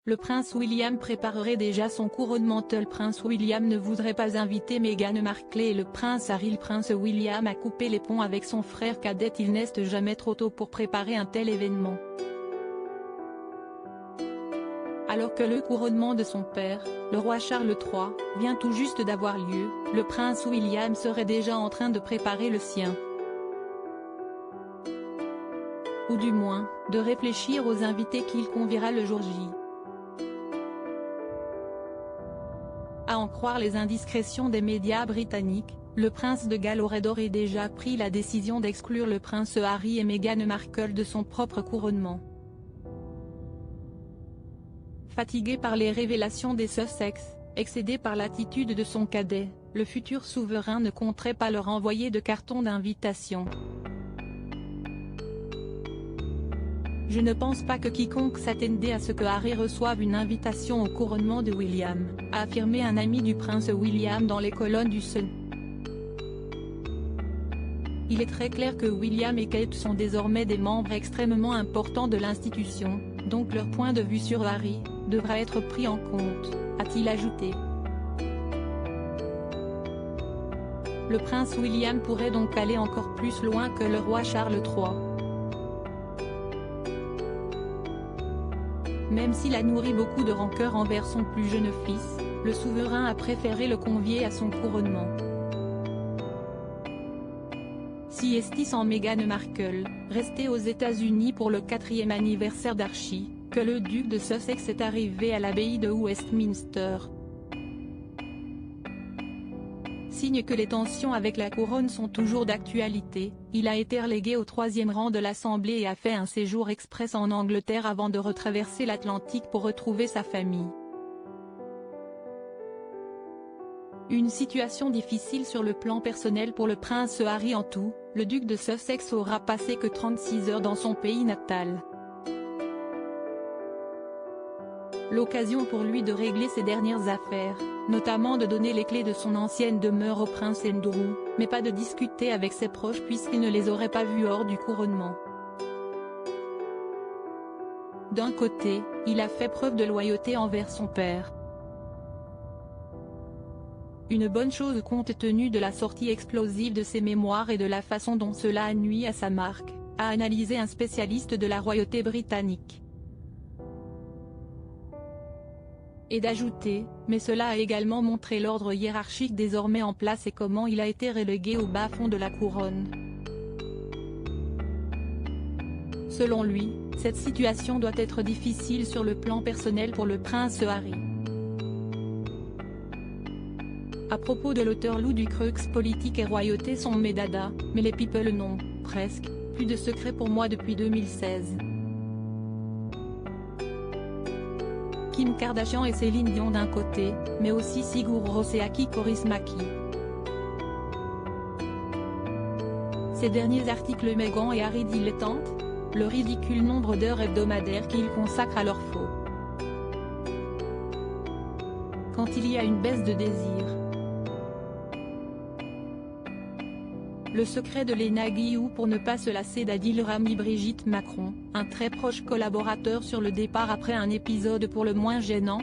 le prince William préparerait déjà son couronnement. Le prince William ne voudrait pas inviter Meghan Markle et le prince Harry. Le prince William a coupé les ponts avec son frère cadet. Il n'est jamais trop tôt pour préparer un tel événement. Alors que le couronnement de son père, le roi Charles III, vient tout juste d'avoir lieu, le prince William serait déjà en train de préparer le sien. Ou du moins, de réfléchir aux invités qu'il conviera le jour J. À en croire les indiscrétions des médias britanniques, le prince de Galles aurait d'ores et déjà pris la décision d'exclure le prince Harry et Meghan Markle de son propre couronnement. Fatigué par les révélations des Sussex, excédé par l'attitude de son cadet, le futur souverain ne compterait pas leur envoyer de carton d'invitation. Je ne pense pas que quiconque s'attendait à ce que Harry reçoive une invitation au couronnement de William, a affirmé un ami du prince William dans les colonnes du Sun. Il est très clair que William et Kate sont désormais des membres extrêmement importants de l'institution, donc leur point de vue sur Harry devra être pris en compte, a-t-il ajouté. Le prince William pourrait donc aller encore plus loin que le roi Charles III. Même s'il a nourri beaucoup de rancœur envers son plus jeune fils, le souverain a préféré le convier à son couronnement. Si estis sans Meghan Markle, resté aux États-Unis pour le 4e anniversaire d'Archie, que le duc de Sussex est arrivé à l'abbaye de Westminster. Signe que les tensions avec la couronne sont toujours d'actualité, il a été relégué au 3e rang de l'Assemblée et a fait un séjour express en Angleterre avant de retraverser l'Atlantique pour retrouver sa famille. Une situation difficile sur le plan personnel pour le prince Harry. En tout, le duc de Sussex aura passé que 36 heures dans son pays natal. L'occasion pour lui de régler ses dernières affaires, notamment de donner les clés de son ancienne demeure au prince Andrew, mais pas de discuter avec ses proches puisqu'il ne les aurait pas vus hors du couronnement. D'un côté, il a fait preuve de loyauté envers son père. Une bonne chose compte tenu de la sortie explosive de ses mémoires et de la façon dont cela a nui à sa marque, a analysé un spécialiste de la royauté britannique. Et d'ajouter, mais cela a également montré l'ordre hiérarchique désormais en place et comment il a été relégué au bas-fond de la couronne. Selon lui, cette situation doit être difficile sur le plan personnel pour le prince Harry. À propos de l'auteur Lou Ducreux, politique et royauté sont mes dadas, mais les people n'ont, presque, plus de secret pour moi depuis 2016. Kim Kardashian et Céline Dion d'un côté, mais aussi Sigur Rós et Aki Kaurismäki. Ces derniers articles Meghan et Harry dilettantes, le ridicule nombre d'heures hebdomadaires qu'ils consacrent à leur faux. Quand il y a une baisse de désir. Le secret de Léna Guillou pour ne pas se lasser d'Adil Rami. Brigitte Macron, un très proche collaborateur sur le départ après un épisode pour le moins gênant,